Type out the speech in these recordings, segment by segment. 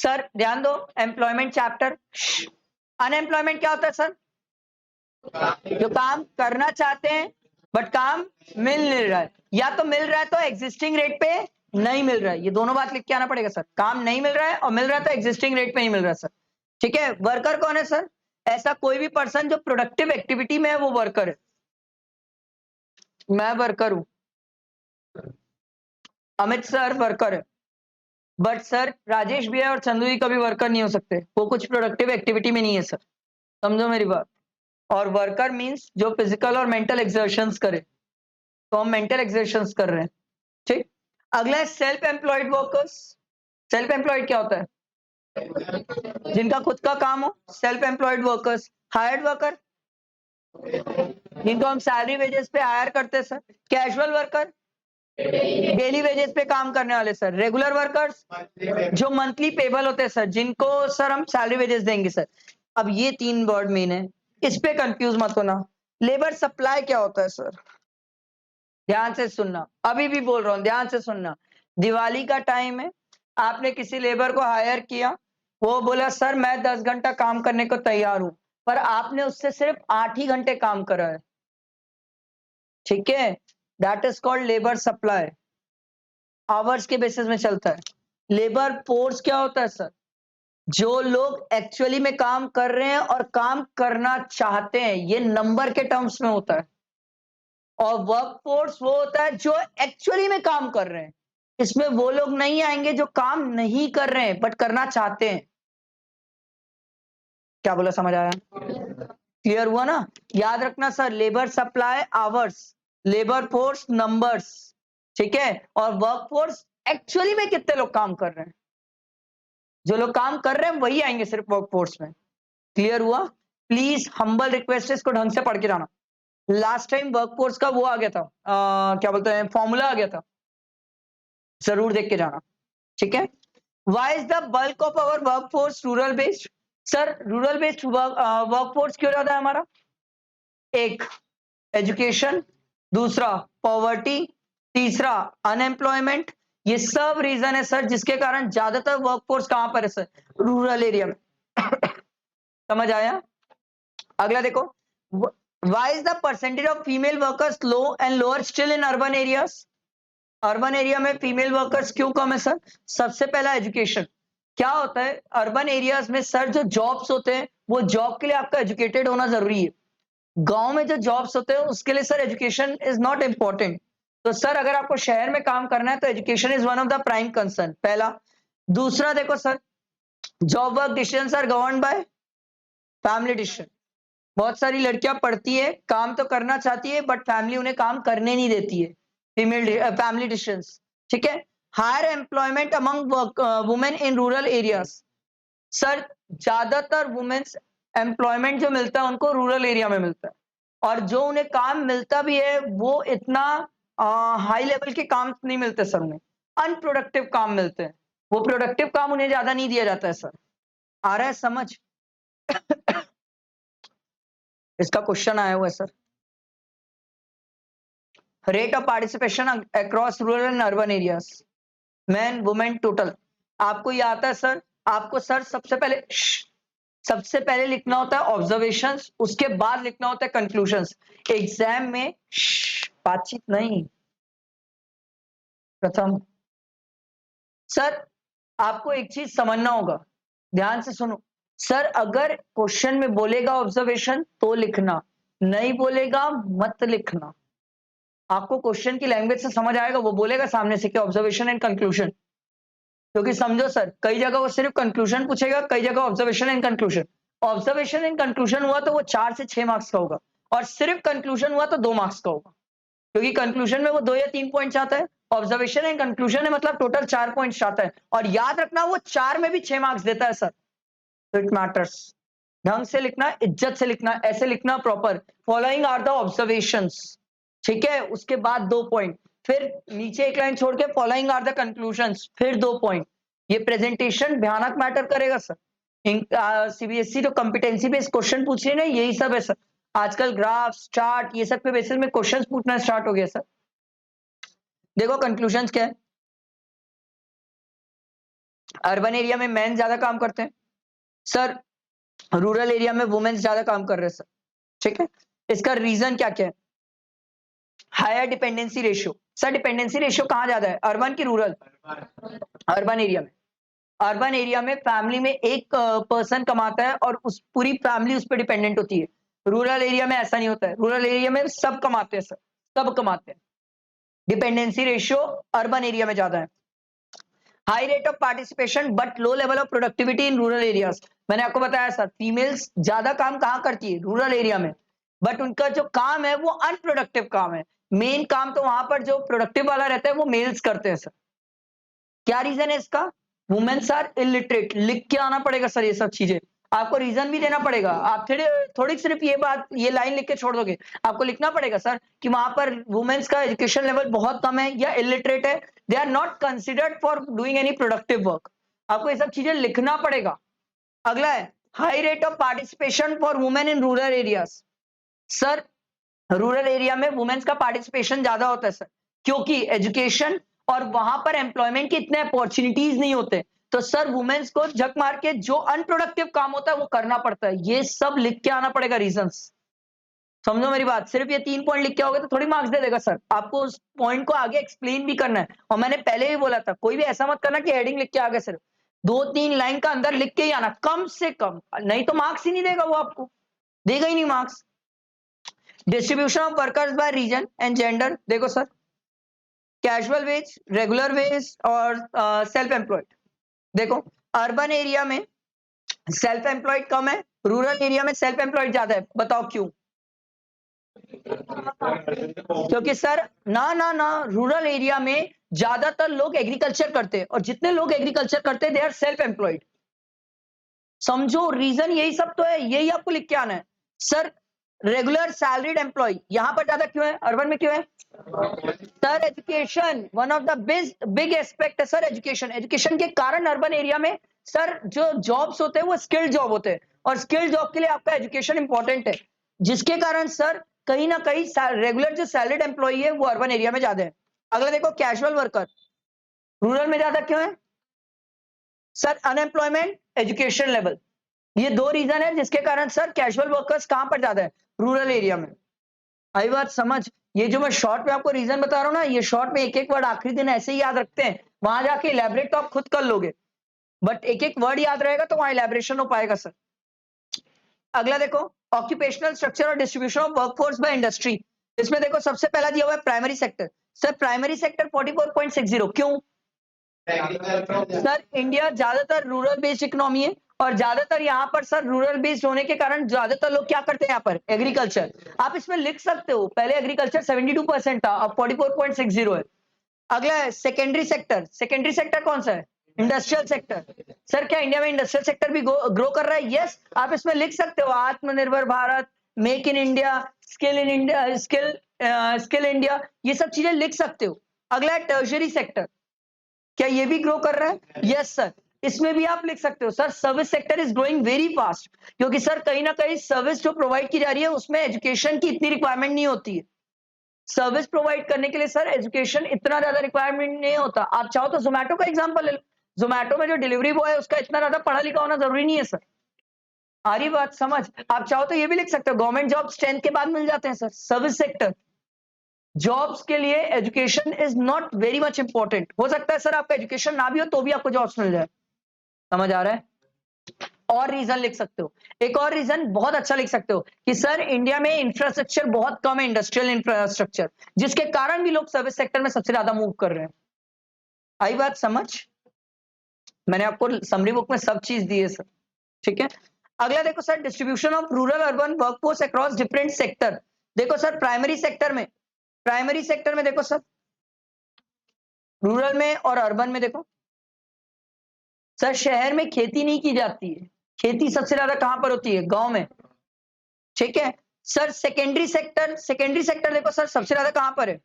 Sir ध्यान दो, employment chapter. Unemployment क्या होता है सर? जो काम करना चाहते हैं बट काम मिल नहीं रहा है, या तो मिल रहा है तो एग्जिस्टिंग रेट पे नहीं मिल रहा है। ये दोनों बात लिख के आना पड़ेगा सर। काम नहीं मिल रहा है और मिल रहा है तो एग्जिस्टिंग रेट पे नहीं मिल रहा है सर। ठीक है। वर्कर कौन है सर? ऐसा कोई भी पर्सन जो प्रोडक्टिव एक्टिविटी में है वो वर्कर है। मैं वर्कर हूं, अमित सर वर्कर है, बट सर राजेश भैया और चंदू जी कभी वर्कर नहीं हो सकते, वो कुछ प्रोडक्टिव एक्टिविटी में नहीं है सर। समझो मेरी बात। और वर्कर मींस जो फिजिकल और मेंटल एक्सर्शंस करे, तो हम मेंटल एक्सर्शंस कर रहे हैं। ठीक। अगला है self employed workers. Self employed क्या होता है? जिनका खुद का काम हो, self employed workers. Hired worker, जिनको हम सैलरी वेजेस पे हायर करते हैं sir. Casual worker, daily wages पे काम करने वाले सर। रेगुलर वर्कर्स, जो मंथली पेबल होते हैं सर, जिनको सर हम सैलरी वेजेस देंगे सर। अब ये तीन वर्ड मेन है, इस पे कंफ्यूज मत होना। लेबर सप्लाई क्या होता है सर? ध्यान से सुनना, अभी भी बोल रहा हूं, ध्यान से सुनना। दिवाली का टाइम है, आपने किसी लेबर को हायर किया, वो बोला सर मैं 10 घंटा काम करने को तैयार हूं, पर आपने उससे सिर्फ 8 ही घंटे काम करा है। ठीक है, that is called labour supply. Hours के बेसिस में चलता है। लेबर फोर्स क्या होता है सर? जो लोग एक्चुअली में काम कर रहे हैं और काम करना चाहते हैं, ये नंबर के टर्म्स में होता है। और वर्क फोर्स वो होता है जो एक्चुअली में काम कर रहे हैं। इसमें वो लोग नहीं आएंगे जो काम नहीं कर रहे हैं बट करना चाहते हैं। क्या बोला, समझ आया? क्लियर हुआ ना? याद रखना sir, labour supply hours, labour force numbers. ठीक है। और वर्क फोर्स एक्चुअली में कितने लोग काम कर रहे हैं। जो लोग काम कर रहे हैं वही आएंगे सिर्फ वर्क फोर्स में। क्लियर हुआ? प्लीज हम्बल रिक्वेस्ट है, इसको ढंग से पढ़ के जाना। लास्ट टाइम वर्क फोर्स का वो आ गया था, क्या बोलते हैं, फॉर्मूला आ गया था, जरूर देख के जाना। ठीक है। Why is the bulk of our work force rural based? Sir rural based work force क्यों ज्यादा है हमारा? एक, एजुकेशन, दूसरा पॉवर्टी, तीसरा अनएम्प्लॉयमेंट। ये सब रीजन है सर जिसके कारण ज्यादातर वर्कफोर्स कहां पर है सर? रूरल एरिया में। समझ आया? अगला देखो, why is the percentage of female workers low and lower still in urban areas? Urban area में फीमेल वर्कर्स क्यों कम है सर? सबसे पहला एजुकेशन। क्या होता है अर्बन एरियाज में सर, जो जॉब्स होते हैं वो जॉब के लिए आपका एजुकेटेड होना जरूरी है। गांव में जो जॉब्स होते हैं उसके लिए sir education is not important. तो सर अगर आपको शहर में काम करना है तो education is one of the prime concern, पहला। दूसरा देखो sir, job work decisions are govern by family decision. बहुत सारी लड़कियां पढ़ती है, काम तो करना चाहती है बट फैमिली उन्हें काम करने नहीं देती है। Female family decisions. ठीक है। Higher employment among women in rural areas. Sir ज्यादातर वुमेन्स एम्प्लॉयमेंट जो मिलता है उनको रूरल एरिया में मिलता है, और जो उन्हें काम मिलता भी है वो इतना हाई लेवल के काम नहीं मिलते सर, उन्हें अनप्रोडक्टिव काम मिलते हैं। वो प्रोडक्टिव काम उन्हें ज्यादा नहीं दिया जाता है सर। आ रहा है समझ? इसका क्वेश्चन आया हुआ है sir. Rate of participation across rural and urban areas, man women total. आपको ये आता है सर? आपको सर सबसे पहले लिखना होता है ऑब्जर्वेशंस, उसके बाद लिखना होता है कंक्लूजंस। एग्जाम में बातचीत नहीं। प्रथम सर आपको एक चीज समझना होगा, ध्यान से सुनो सर। अगर क्वेश्चन में बोलेगा ऑब्जर्वेशन तो लिखना, नहीं बोलेगा मत लिखना। आपको क्वेश्चन की लैंग्वेज से समझ आएगा, वो बोलेगा सामने से कि ऑब्जर्वेशन एंड कंक्लूजन। क्योंकि समझो सर, कई जगह वो सिर्फ कंक्लूजन पूछेगा, कई जगह observation and conclusion. Observation and conclusion हुआ तो वो 4 से 6 मार्क्स का होगा, और सिर्फ कंक्लूजन हुआ तो 2 मार्क्स का होगा। क्योंकि कंक्लूजन में वो 2 या 3 पॉइंट चाहता है, ऑब्जर्वेशन एंड कंक्लूजन है मतलब टोटल 4 पॉइंट चाहता है। और याद रखना वो 4 में भी 6 मार्क्स देता है सर। तो इट मैटर्स। ढंग से लिखना, इज्जत से लिखना, ऐसे लिखना proper. Following are the observations. ठीक है। उसके बाद 2 पॉइंट, फिर नीचे एक लाइन छोड़ के फॉलोइंग आर द कंक्लूजंस, फिर 2 पॉइंट। ये प्रेजेंटेशन भयानक मैटर करेगा सर। सीबीएसई जो कॉम्पिटेंसी बेस्ड क्वेश्चन पूछ रही है ना, यही सब है सर। आजकल ग्राफ्स, चार्ट, ये सब के बेसिस में क्वेश्चंस पूछना स्टार्ट हो गया सर। देखो कंक्लूजंस क्या है। अर्बन एरिया में मेन ज्यादा काम करते हैं सर, रूरल एरिया में वुमेन्स ज्यादा काम कर रहे हैं सर। ठीक है, इसका रीजन क्या क्या है? Higher dependency ratio. Sir dependency ratio कहां ज्यादा है, अर्बन की रूरल? अर्बन एरिया में। अर्बन एरिया में फैमिली में एक पर्सन कमाता है और उस पूरी फैमिली उस पर डिपेंडेंट होती है। रूरल एरिया में ऐसा नहीं होता है, रूरल एरिया में सब कमाते हैं सर, सब कमाते हैं। डिपेंडेंसी रेशियो अर्बन एरिया में ज्यादा है। High rate of participation but low level of productivity in rural areas. मैंने आपको बताया सर, फीमेल्स ज्यादा काम कहां करती है, रूरल एरिया में, बट उनका जो काम है वो अनप्रोडक्टिव काम है। मेन काम तो वहां पर जो प्रोडक्टिव वाला रहता है वो मेल्स करते हैं सर। क्या रीजन है इसका? Women's are illiterate. लिख के आना पड़ेगा सर ये सब चीजें, आपको रीजन भी देना पड़ेगा। आप थोड़ी थोड़ी सिर्फ ये बात, ये लाइन लिख के छोड़ दोगे, आपको लिखना पड़ेगा सर कि वहां पर वुमेन्स का एजुकेशन लेवल बहुत कम है या इलिटरेट है, they are not considered for doing any productive work. आपको ये सब चीजें लिखना पड़ेगा। अगला है high rate of participation for women in rural areas. Sir rural area में वुमेन्स का पार्टिसिपेशन ज्यादा होता है सर, क्योंकि एजुकेशन और वहां पर एम्प्लॉयमेंट के इतने अपॉर्चुनिटीज नहीं होते, तो सर वुमेन्स को झक मार के जो अनप्रोडक्टिव काम होता है वो करना पड़ता है। ये सब लिख के आना पड़ेगा रीजंस। समझो मेरी बात, सिर्फ ये 3 पॉइंट लिख के आओगे तो थोड़ी मार्क्स दे देगा सर, आपको उस पॉइंट को आगे एक्सप्लेन भी करना है। और मैंने पहले भी बोला था, कोई भी ऐसा मत करना कि हेडिंग लिख के आ गए, सिर्फ 2-3 लाइन का अंदर लिख के ही आना कम से कम, नहीं तो मार्क्स ही नहीं देगा वो, आपको देगा ही नहीं marks. Distribution of workers by region and gender. देखो sir, casual wage, regular wage और सेल्फ एम्प्लॉयड। देखो अर्बन एरिया में सेल्फ एम्प्लॉयड कम है, रूरल एरिया में सेल्फ एम्प्लॉयड ज्यादा है। बताओ क्यों? क्योंकि सर ना ना ना, रूरल एरिया में ज्यादातर लोग एग्रीकल्चर करते हैं और जितने लोग एग्रीकल्चर करते हैं दे आर सेल्फ एम्प्लॉयड। समझो रीजन यही सब तो है, यही आपको लिख के आना है सर। रेगुलर सैलरीड एम्प्लॉय यहां पर ज्यादा क्यों है, अर्बन में क्यों है? Sir education one of the big aspect है सर, एजुकेशन। एजुकेशन के कारण अर्बन एरिया में सर जो जॉब्स होते हैं वो स्किल्ड जॉब होते हैं, और स्किल्ड जॉब के लिए आपका एजुकेशन इंपॉर्टेंट है, जिसके कारण सर कहीं ना कहीं रेगुलर जो सैलरीड एम्प्लॉय है वो अर्बन एरिया में ज्यादा है। अगला देखो कैजुअल वर्कर, रूरल में ज्यादा क्यों है? सर अनएम्प्लॉयमेंट, एजुकेशन लेवल, ये दो रीजन है जिसके कारण सर कैजुअल वर्कर्स कहां पर ज्यादा है, रूरल एरिया में। आई बात समझ? ये जो मैं शॉर्ट में आपको रीजन बता रहा हूं ना, ये शॉर्ट में एक एक वर्ड आखिरी दिन ऐसे ही याद रखते हैं, वहां जाके इलेबरेट तो आप खुद कर लोगे, बट एक एक वर्ड याद रहेगा तो वहां इलेबरेशन हो पाएगा सर। अगला देखो ऑक्यूपेशनल स्ट्रक्चर और distribution of workforce by industry. इसमें देखो सबसे पहला दिया हुआ है primary sector. Sir primary sector 44.60, क्यों? सर इंडिया ज्यादातर रूरल बेस्ड इकोनॉमी है, और ज्यादातर यहाँ पर सर रूरल बेस्ड होने के कारण ज्यादातर लोग क्या करते हैं यहाँ पर, एग्रीकल्चर। आप इसमें लिख सकते हो पहले एग्रीकल्चर 72% था, अब 44.60 है। अगला है सेकेंडरी सेक्टर। सेकेंडरी सेक्टर कौन सा है? Industrial sector. सर क्या इंडिया में इंडस्ट्रियल सेक्टर भी ग्रो कर रहा है? यस। आप इसमें लिख सकते हो आत्मनिर्भर Bharat, make in India, skill in India, skill India, ये सब चीजें लिख सकते हो। अगला है टर्शियरी सेक्टर, क्या ये भी ग्रो कर रहा है? Yes sir. इसमें भी आप लिख सकते हो sir service sector is growing very fast, क्योंकि सर कहीं ना कहीं सर्विस जो प्रोवाइड की जा रही है उसमें एजुकेशन की इतनी रिक्वायरमेंट नहीं होती है। सर्विस प्रोवाइड करने के लिए सर एजुकेशन इतना ज्यादा रिक्वायरमेंट नहीं होता। आप चाहो तो जोमेटो का एग्जांपल ले लो, जोमेटो में जो डिलीवरी बॉय है उसका इतना ज्यादा पढ़ा लिखा होना जरूरी नहीं है सर। आ रही बात समझ? आप चाहो तो ये भी लिख सकते हो गवर्नमेंट जॉब 10th के बाद मिल जाते हैं सर। सर्विस सेक्टर जॉब्स के लिए education is not very much important. हो सकता है सर आपका एजुकेशन ना भी हो तो भी आपको जॉब्स मिल जाए। समझ आ रहा है? और रीजन लिख सकते हो, एक और रीजन बहुत अच्छा लिख सकते हो कि सर इंडिया में इंफ्रास्ट्रक्चर बहुत कम है, इंडस्ट्रियल इंफ्रास्ट्रक्चर, जिसके कारण भी लोग सर्विस सेक्टर में सबसे ज्यादा मूव कर रहे हैं। आई बात समझ? मैंने आपको समरी बुक में सब चीज दी है सर। ठीक है, अगला देखो sir distribution of rural urban workforce across different sector. देखो सर प्राइमरी सेक्टर में, प्राइमरी सेक्टर में देखो सर, रूरल में और अर्बन में देखो सर, शहर में खेती नहीं की जाती है, खेती सबसे ज्यादा कहां पर होती है, गांव में। ठीक है sir, secondary sector, secondary sector देखो सर सबसे ज्यादा कहां पर है,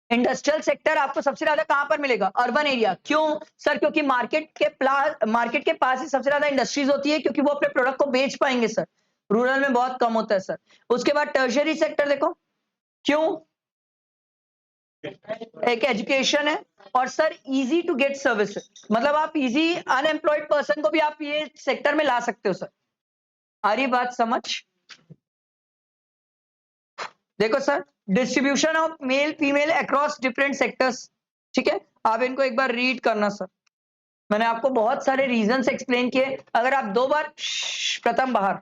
इंडस्ट्रियल सेक्टर आपको सबसे ज्यादा कहां पर मिलेगा, अर्बन एरिया। क्यों सर? क्योंकि मार्केट के पास ही सबसे ज्यादा इंडस्ट्रीज होती है, क्योंकि वो अपने प्रोडक्ट को बेच पाएंगे सर। रूरल में बहुत कम होता है सर। उसके बाद टर्शियरी सेक्टर देखो, क्यों? एक एजुकेशन है, और sir easy to get service, मतलब आप इजी अनएम्प्लॉयड पर्सन को भी आप ये सेक्टर में ला सकते हो सर। आ रही बात समझ? देखो sir, distribution of male female across different sectors, ठीक है, आप इनको एक बार रीड करना सर। मैंने आपको बहुत सारे रीजंस एक्सप्लेन किए, अगर आप 2 बार प्रथम बाहर,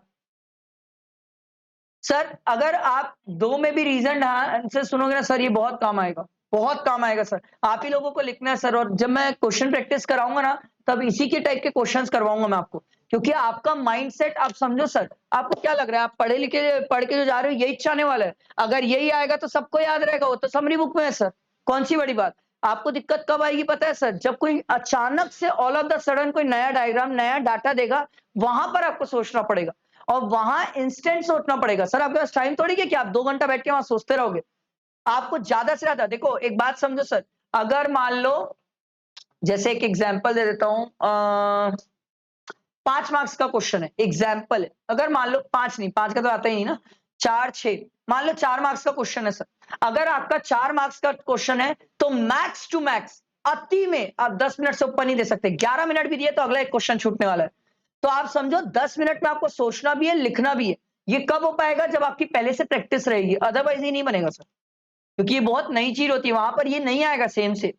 सर अगर आप 2 में भी रीजन ध्यान से सुनोगे ना सर, ये बहुत काम आएगा, बहुत काम आएगा सर। आप ही लोगों को लिखना है सर, और जब मैं क्वेश्चन प्रैक्टिस कराऊंगा ना, तब इसी के टाइप के क्वेश्चंस करवाऊंगा मैं आपको, क्योंकि आपका माइंडसेट आप समझो सर। आपको क्या लग रहा है, आप पढ़े लिखे पढ़ के जो जा रहे हो यही चाहने वाला है? अगर यही आएगा तो सबको याद रहेगा, वो तो समरी बुक में है सर, कौन सी बड़ी बात। आपको दिक्कत कब आएगी पता है सर? जब कोई अचानक से ऑल ऑफ द सडन कोई नया डायग्राम नया डाटा देगा, वहां पर आपको सोचना पड़ेगा, और वहां इंस्टेंट सोचना पड़ेगा सर। आपके पास टाइम थोड़ी है कि आप 2 घंटा बैठ के वहां सोचते रहोगे। आपको ज्यादा से ज्यादा, देखो एक बात समझो सर, अगर मान लो, जैसे एक एग्जांपल दे देता हूं, 5 मार्क्स का क्वेश्चन है, एग्जाम्पल है, अगर मान लो 5 नहीं, 5 का तो आता ही नहीं ना, 4 6, मान लो 4 मार्क्स का क्वेश्चन है सर। अगर आपका 4 मार्क्स का क्वेश्चन है, तो मैक्स टू मैक्स अति में आप 10 मिनट से ऊपर नहीं दे सकते। 11 मिनट भी दिए तो अगला एक क्वेश्चन छूटने वाला है। तो आप समझो 10 मिनट में आपको सोचना भी है, लिखना भी है। ये कब हो पाएगा? जब आपकी पहले से प्रैक्टिस रहेगी, अदरवाइज ये नहीं बनेगा सर, क्योंकि ये बहुत नई चीज होती है, वहां पर ये नहीं आएगा सेम से।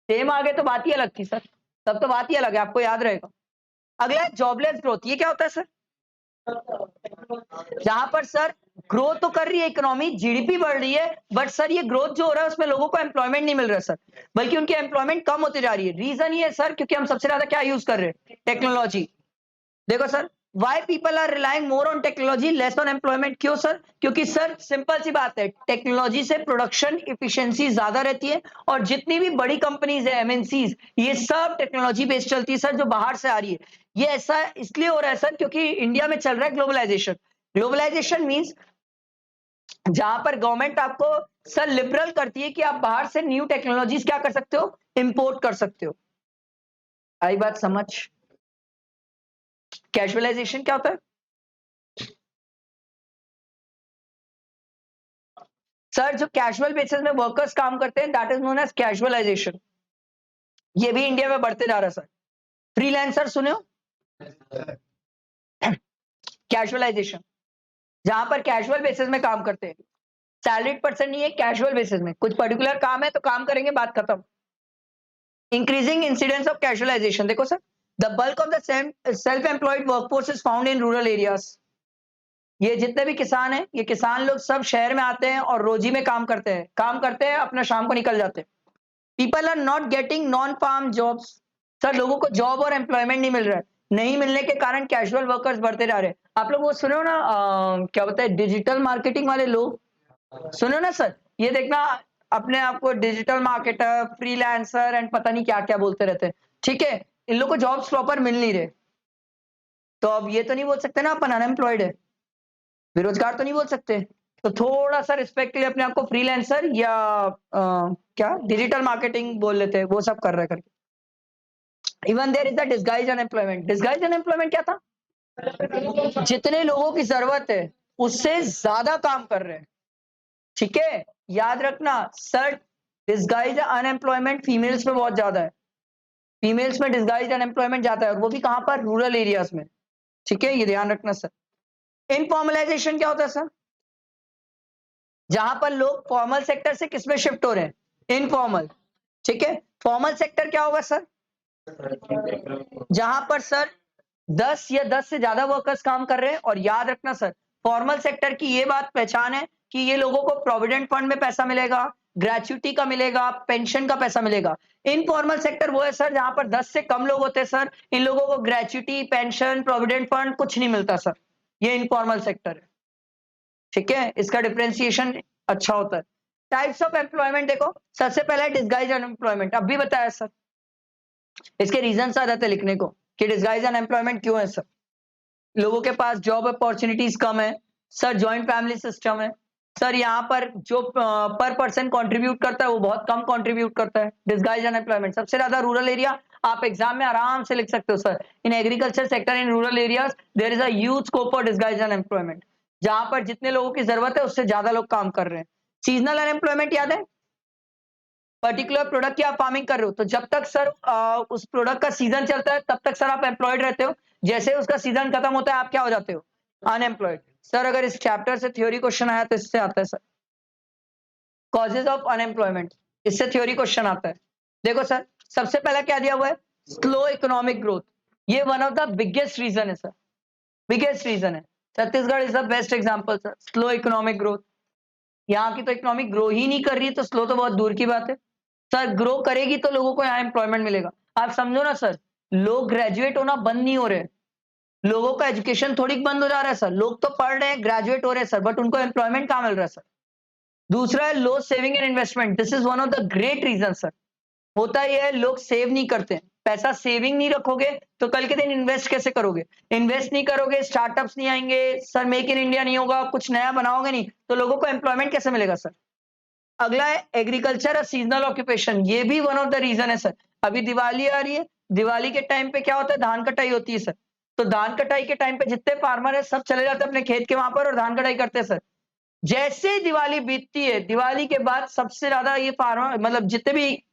सेम आ गए तो बात ही अलग थी सर, तब तो बात ही अलग है, आपको याद रहेगा। अगला है जॉबलेस ग्रोथ, ये क्या होता है सर? जहां पर सर ग्रोथ तो कर रही है इकोनॉमी, जीडीपी बढ़ रही है, बट सर ये ग्रोथ जो हो रहा है उसमें लोगों को एम्प्लॉयमेंट नहीं मिल रहा है सर, बल्कि उनकी एम्प्लॉयमेंट कम होती जा रही है। रीजन ये है सर, क्योंकि हम सबसे ज्यादा क्या यूज कर रहे हैं? टेक्नोलॉजी। देखो sir, why people are relying more on technology less on employment, क्यों सर? क्योंकि सर सिंपल सी बात है, टेक्नोलॉजी से प्रोडक्शन इफिशियंसी ज्यादा रहती है, और जितनी भी बड़ी कंपनीज है एमएनसीज, ये सब टेक्नोलॉजी बेस्ड चलती है सर, जो बाहर से आ रही है। ये ऐसा इसलिए हो रहा है सर, क्योंकि इंडिया में चल रहा है ग्लोबलाइजेशन। ग्लोबलाइजेशन मीन्स जहां पर गवर्नमेंट आपको सर लिबरल करती है कि आप बाहर से न्यू टेक्नोलॉजीज क्या कर सकते हो? इंपोर्ट कर सकते हो। आई बात समझ? कैजुअलाइजेशन क्या होता है सर? जो कैजुअल बेसिस में वर्कर्स काम करते हैं, that is known as casualisation. ये भी इंडिया में बढ़ते जा रहा है सर। फ्रीलांसर सुने हो? कैजुअलाइजेशन, जहां पर कैजुअल बेसिस में काम करते हैं, सैलरीड पर्सन नहीं है, कैजुअल बेसिस में कुछ पर्टिकुलर काम है तो काम करेंगे, बात खत्म। इंक्रीजिंग इंसिडेंस ऑफ कैजुअलाइजेशन, देखो sir, the bulk of the self employed workforce is found in rural areas. ये जितने भी किसान हैं, ये किसान लोग सब शहर में आते हैं और रोजी में काम करते हैं, अपना शाम को निकल जाते हैं। People are not getting non farm jobs, sir लोगों को जॉब और एम्प्लॉयमेंट नहीं मिल रहा है। नहीं मिलने के कारण कैजुअल वर्कर्स बढ़ते जा रहे हैं। आप लोग वो सुनो ना, क्या बताए, डिजिटल मार्केटिंग वाले लोग, सुनो ना सर, ये देखना, अपने आप को डिजिटल मार्केटर, फ्रीलांसर एंड पता नहीं क्या क्या बोलते रहते हैं, ठीक है। इन लोग को जॉब्स प्रॉपर मिल नहीं रहे, तो अब ये तो नहीं बोल सकते ना अपन अनएम्प्लॉयड है, बेरोजगार तो नहीं बोल सकते। तो थोड़ा सा रिस्पेक्ट के लिए अपने आप को फ्रीलांसर या क्या डिजिटल मार्केटिंग बोल लेते हैं, वो सब कर रहे करके। Even there is the disguise unemployment. Disguise unemployment क्या था? जितने लोगों की जरूरत है उससे ज्यादा काम कर रहे हैं, ठीक है। याद रखना सर, डिस्गाइज अनएम्प्लॉयमेंट फीमेल्स में बहुत ज्यादा है। फीमेल्स में डिस्गाइज अनएम्प्लॉयमेंट जाता है, और वो भी कहां पर? रूरल एरियाज में, ठीक है, ये ध्यान रखना सर। इनफॉर्मलाइजेशन क्या होता है सर? जहां पर लोग फॉर्मल सेक्टर से किसमें शिफ्ट हो रहे हैं? इनफॉर्मल, ठीक है। फॉर्मल सेक्टर क्या होगा सर? जहां पर सर 10 या 10 से ज्यादा वर्कर्स काम कर रहे हैं। और याद रखना सर, फॉर्मल सेक्टर की ये बात पहचान है कि ये लोगों को प्रोविडेंट फंड में पैसा मिलेगा, ग्रेच्युटी का मिलेगा, पेंशन का पैसा मिलेगा। इनफॉर्मल सेक्टर वो है सर जहां पर 10 से कम लोग होते हैं सर, इन लोगों को ग्रेच्युटी, पेंशन, प्रोविडेंट फंड कुछ नहीं मिलता सर। ये इनफॉर्मल सेक्टर है, ठीक है। इसका डिफरेंशिएशन अच्छा होता है। टाइप्स ऑफ एम्प्लॉयमेंट देखो, सबसे पहला है डिस्गाइज अनएम्प्लॉयमेंट, अब भी बताया सर। इसके रीजन आ जाते हैं लिखने को कि डिस्गाइज अनएम्प्लॉयमेंट क्यों है सर। लोगों के पास जॉब अपॉर्चुनिटीज कम है सर, जॉइंट फैमिली सिस्टम है सर, यहाँ पर जो पर पर्सन कंट्रीब्यूट करता है वो बहुत कम कंट्रीब्यूट करता है। डिस्गाइज अनएम्प्लॉयमेंट सबसे ज्यादा रूरल एरिया, आप एग्जाम में आराम से लिख सकते हो sir, in agriculture sector in rural areas there is a huge scope for disguise unemployment. जहां पर जितने लोगों की जरूरत है उससे ज्यादा लोग काम कर रहे हैं। सीजनल अनएम्प्लॉयमेंट याद है? पर्टिकुलर प्रोडक्ट की आप फार्मिंग कर रहे हो, तो जब तक सर उस प्रोडक्ट का सीजन चलता है तब तक सर आप एम्प्लॉयड रहते हो। जैसे उसका सीजन खत्म होता है आप क्या हो जाते हो? अनएम्प्लॉयड। सर अगर इस चैप्टर से थ्योरी क्वेश्चन आया तो इससे आता है सर, कॉजेज ऑफ अनएम्प्लॉयमेंट, इससे थ्योरी क्वेश्चन आता है। देखो सर, सबसे पहला क्या दिया हुआ है? Slow economic growth. ये one of the biggest reason है सर, बिगेस्ट रीजन है। Chhattisgarh is the best example sir, slow economic growth. यहाँ की तो इकोनॉमी ग्रो ही नहीं कर रही है, तो स्लो तो बहुत दूर की बात है। सर ग्रो करेगी तो लोगों को यहाँ एम्प्लॉयमेंट मिलेगा। आप समझो ना सर, लोग ग्रेजुएट होना बंद नहीं हो रहे, लोगों का एजुकेशन थोड़ी बंद हो जा रहा है सर, लोग तो पढ़ रहे हैं, ग्रेजुएट हो रहे हैं सर, बट उनको एम्प्लॉयमेंट कहाँ मिल रहा है सर? दूसरा है low saving and investment, this is one of the great reason sir. होता यह है, लोग सेव नहीं करते हैं, पैसा सेविंग नहीं रखोगे तो कल के दिन इन्वेस्ट कैसे करोगे? इन्वेस्ट नहीं करोगे, स्टार्टअप्स नहीं आएंगे सर, मेक इन इंडिया नहीं होगा, कुछ नया बनाओगे नहीं, तो लोगों को एम्प्लॉयमेंट कैसे मिलेगा सर? अगला है एग्रीकल्चर और सीजनल ऑक्यूपेशन, ये भी वन ऑफ द रीजन है सर। अभी दिवाली आ रही है, दिवाली के टाइम पे क्या होता है? धान कटाई होती है सर। तो धान कटाई के टाइम पे जितने फार्मर है सब चले जाते हैं अपने खेत के वहां पर और धान कटाई करते हैं सर। जैसे ही दिवाली बीतती है, दिवाली के बाद सबसे ज्यादा ये फार्मर मतलब जितने भी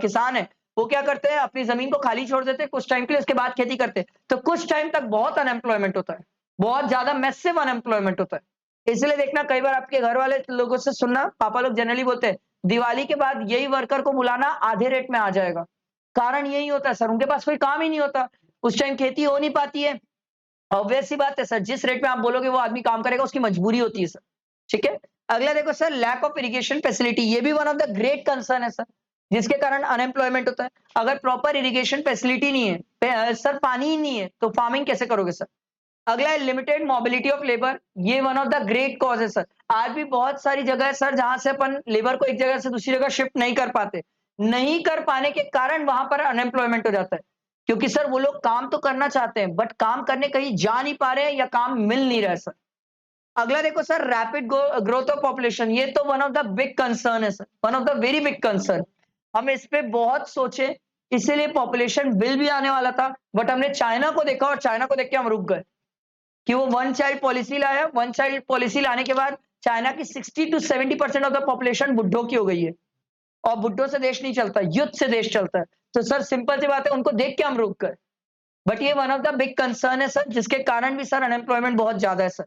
किसान है, वो क्या करते हैं? अपनी जमीन को खाली छोड़ देते हैं कुछ टाइम के लिए, उसके बाद खेती करते हैं। तो कुछ टाइम तक बहुत अनएम्प्लॉयमेंट होता है, बहुत ज्यादा मैसिव अनएम्प्लॉयमेंट होता है। इसलिए देखना, कई बार आपके घर वाले लोगों से सुनना, पापा लोग जनरली बोलते हैं दिवाली के बाद यही वर्कर को बुलाना, आधे रेट में आ जाएगा। कारण यही होता है सर, उनके पास कोई काम ही नहीं होता, उस टाइम खेती हो नहीं पाती है। ऑब्वियस सी बात है सर, जिस रेट में आप बोलोगे वो आदमी काम करेगा, उसकी मजबूरी होती है सर। ठीक है। अगला देखो sir, lack of irrigation facility, ये भी one of the great concern है सर, जिसके कारण अनएम्प्लॉयमेंट होता है। अगर प्रॉपर इरिगेशन फैसिलिटी नहीं है, सर पानी ही नहीं है, तो फार्मिंग कैसे करोगे सर? अगला है लिमिटेड मोबिलिटी ऑफ लेबर, ये one of the great cause है सर। आज भी बहुत सारी जगह है सर जहां से अपन लेबर को एक जगह से दूसरी जगह शिफ्ट नहीं कर पाते, नहीं कर पाने के कारण वहां पर अनएम्प्लॉयमेंट हो जाता है, क्योंकि सर वो लोग काम तो करना चाहते हैं बट काम करने कहीं जा नहीं पा रहे हैं या काम मिल नहीं रहा है सर। अगला देखो sir, rapid growth of population, ये तो one of the big concern है sir, one of the very big concern. हम इस पे बहुत सोचे, इसीलिए पॉपुलेशन बिल भी आने वाला था, बट हमने चाइना को देखा और चाइना को देख के हम रुक गए कि वो वन चाइल्ड पॉलिसी लाया। वन चाइल्ड पॉलिसी लाने के बाद चाइना की 60 टू 70% ऑफ द पॉपुलेशन बुड्ढों की हो गई है, और बुड्ढों से देश नहीं चलता, युद्ध से देश चलता है। तो सर सिंपल सी बात है, उनको देख के हम रुक गए। बट ये one of the big concern है सर, जिसके कारण भी सर अनएम्प्लॉयमेंट बहुत ज्यादा है सर।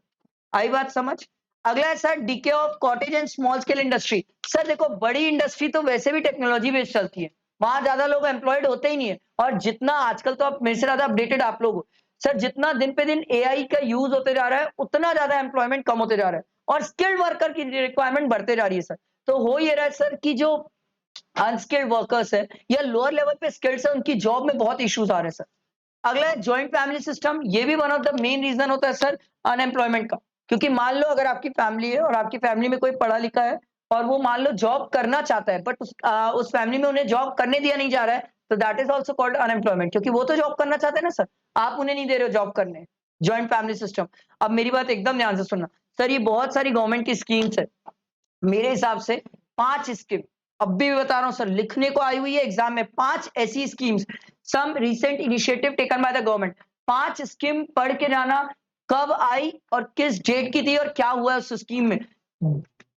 आई बात समझ? अगला है sir, DK of cottage and small scale industry. Sir देखो, बड़ी इंडस्ट्री तो वैसे भी टेक्नोलॉजी बेस्ड चलती है, वहां ज्यादा लोग एम्प्लॉयड होते ही नहीं है। और जितना आजकल, तो आप मेरे से ज्यादा अपडेटेड आप लोग हो सर, जितना दिन पे दिन एआई का यूज होते जा रहा है उतना ज्यादा एम्प्लॉयमेंट कम होते जा रहा है, और स्किल्ड वर्कर की रिक्वायरमेंट बढ़ते जा रही है सर। तो हो ये रहा है सर कि जो अनस्किल्ड वर्कर्स है या लोअर लेवल पे स्किल्ड्स है, उनकी जॉब में बहुत इश्यूज आ रहे हैं सर। अगला है जॉइंट फैमिली सिस्टम, ये भी one of the main reason होता है सर अनएम्प्लॉयमेंट का। क्योंकि मान लो अगर आपकी फैमिली है और आपकी फैमिली में कोई पढ़ा लिखा है, और वो मान लो जॉब करना चाहता है, बट उस फैमिली में उन्हें जॉब करने दिया नहीं जा रहा है, तो that is also called unemployment, क्योंकि वो तो जॉब करना चाहते हैं ना सर, आप उन्हें नहीं दे रहे हो जॉब करने। Joint family system. अब मेरी बात एकदम ध्यान से सुनना सर, ये बहुत सारी गवर्नमेंट की स्कीम्स है, मेरे हिसाब से 5 स्कीम, अब भी बता रहा हूं सर, लिखने को आई हुई है एग्जाम में, 5 ऐसी schemes, some recent initiative taken by the government. 5 scheme पढ़ के जाना, कब आई और किस डेट की थी और क्या हुआ उस स्कीम में,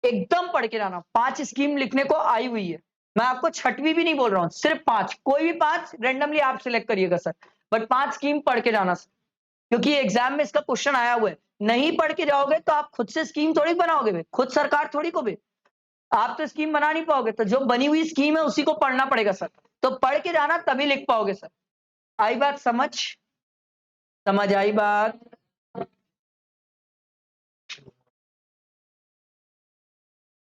एकदम पढ़ के जाना। 5 स्कीम लिखने को आई हुई है, मैं आपको छठवीं भी नहीं बोल रहा हूं, सिर्फ 5, कोई भी 5 रैंडमली आप सिलेक्ट करिएगा सर, बट 5 स्कीम पढ़ के जाना सर, क्योंकि एग्जाम में इसका क्वेश्चन आया हुआ है। नहीं पढ़ के जाओगे तो आप खुद से स्कीम थोड़ी बनाओगे बे, खुद सरकार थोड़ी को भी, आप तो स्कीम बना नहीं पाओगे, तो जो बनी हुई स्कीम है उसी को पढ़ना पड़ेगा सर। तो पढ़ के जाना तभी लिख पाओगे सर। आई बात समझ? समझ आई बात?